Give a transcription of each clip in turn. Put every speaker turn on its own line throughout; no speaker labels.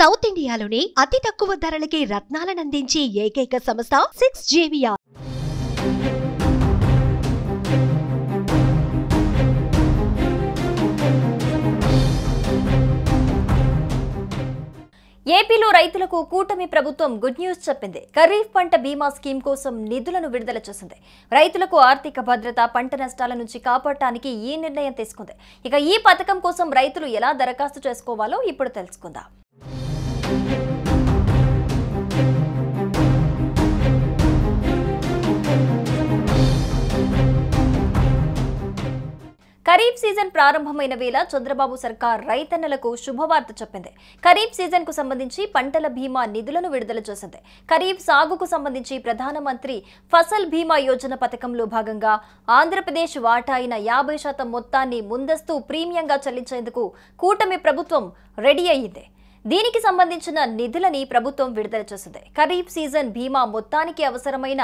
South ఇండియాలోనే అతి తక్కువ ధరలకి రత్నాలనందించే ఏకైక సంస్థ 6JVR.
ఏపీలో రైతులకు కూటమి ప్రభుత్వం గుడ్ న్యూస్ చెప్పింది. ఖరీఫ్ పంట బీమా స్కీమ్ కోసం నిధులను విడుదల చేసింది. రైతులకు ఆర్థిక భద్రత, పంట నష్టాల నుంచి కాపాడటానికి ఈ నిర్ణయం తీసుకుంది. ఇక ఈ పథకం కోసం రైతులు ఎలా దరఖాస్తు చేసుకోవాలో ఇప్పుడు తెలుసుకుందాం. ఖరీఫ్ సీజన్ ప్రారంభమైన వేళ చంద్రబాబు సర్కార్ రైతన్నలకు శుభవార్త చెప్పింది. ఖరీఫ్ సీజన్ కు సంబంధించి పంటల బీమా నిధులను విడుదల చేసింది. ఖరీఫ్ సాగుకు సంబంధించి ప్రధానమంత్రి ఫసల్ బీమా యోజన పథకంలో భాగంగా ఆంధ్రప్రదేశ్ వాటా అయిన 50% మొత్తాన్ని ముందస్తు ప్రీమియంగా చెల్లించేందుకు కూటమి ప్రభుత్వం రెడీ అయ్యింది. దీనికి సంబంధించిన నిధులని ప్రభుత్వం విడుదల చేసింది. ఖరీఫ్ సీజన్ బీమా మొత్తానికి అవసరమైన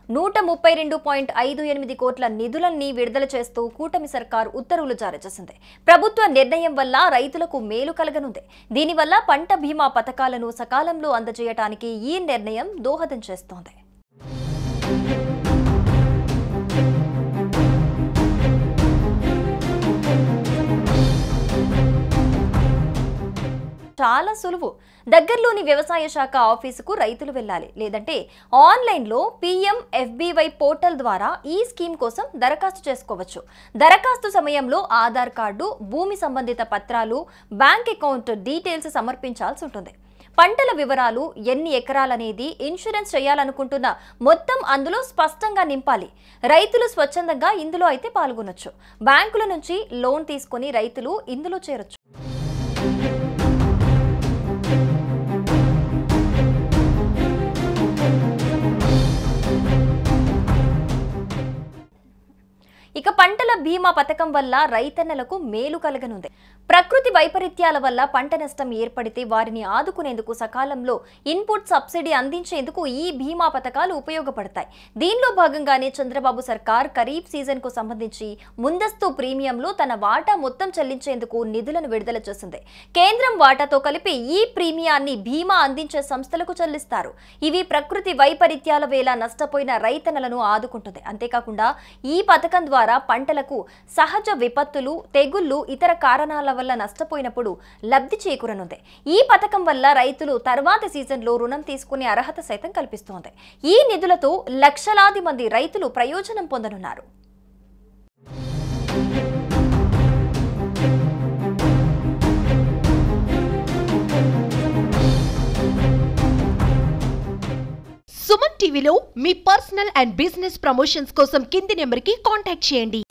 132.58 కోట్ల నిధులన్నీ విడుదల చేస్తూ కూటమి సర్కార్ ఉత్తర్వులు జారీ చేసింది. ప్రభుత్వ నిర్ణయం వల్ల రైతులకు మేలు కలగనుంది. దీనివల్ల పంట బీమా పథకాలను సకాలంలో అందజేయడానికి ఈ నిర్ణయం దోహదం చేస్తోంది. చాలా సులువు. దగ్గరలోని వ్యవసాయ శాఖ ఆఫీసుకు రైతులు వెళ్ళాలి. లేదంటే ఆన్లైన్లో PMFBY పోర్టల్ ద్వారా ఈ స్కీమ్ కోసం దరఖాస్తు చేసుకోవచ్చు. దరఖాస్తు సమయంలో ఆధార్ కార్డు, భూమి సంబంధిత పత్రాలు, బ్యాంక్ అకౌంట్ డీటెయిల్స్ సమర్పించాల్సి ఉంటుంది. పంటల వివరాలు, ఎన్ని ఎకరాలనేది, ఇన్సూరెన్స్ చేయాలనుకుంటున్న మొత్తం అందులో స్పష్టంగా నింపాలి. రైతులు స్వచ్ఛందంగా ఇందులో అయితే పాల్గొనొచ్చు. బ్యాంకుల నుంచి లోన్ తీసుకొని రైతులు ఇందులో చేరొచ్చు. ఇక పంటల బీమా పథకం వల్ల రైతన్నలకు మేలు కలగనుంది. ప్రకృతి వైపరీత్యాల వల్ల పంట నష్టం ఏర్పడితే వారిని ఆదుకునేందుకు సకాలంలో ఇన్పుట్ సబ్సిడీ అందించేందుకు ఈ బీమా పథకాలు ఉపయోగపడతాయి. దీనిలో భాగంగానే చంద్రబాబు సర్కార్ ఖరీఫ్ సీజన్ కు సంబంధించి ముందస్తు ప్రీమియంలో తన వాటా మొత్తం చెల్లించేందుకు నిధులను విడుదల చేసింది. కేంద్రం వాటాతో కలిపి ఈ ప్రీమియాన్ని బీమా అందించే సంస్థలకు చెల్లిస్తారు. ఇవి ప్రకృతి వైపరీత్యాల వేళ నష్టపోయిన రైతన్నలను ఆదుకుంటుంది. అంతేకాకుండా ఈ పథకం ద్వారా పంటలకు సహజ విపత్తులు, తెగుళ్లు, ఇతర కారణాల వల్ల నష్టపోయినప్పుడు లబ్ధి చేకూరనుంది. ఈ పథకం వల్ల రైతులు తర్వాత సీజన్లో రుణం తీసుకునే అర్హత సైతం కల్పిస్తోంది. ఈ నిధులతో లక్షలాది మంది రైతులు ప్రయోజనం పొందనున్నారు.
సుమన్ టీవీలో మీ పర్సనల్ అండ్ బిజినెస్ ప్రమోషన్స్ కోసం కింది నెంబర్కి కాంటాక్ట్ చేయండి.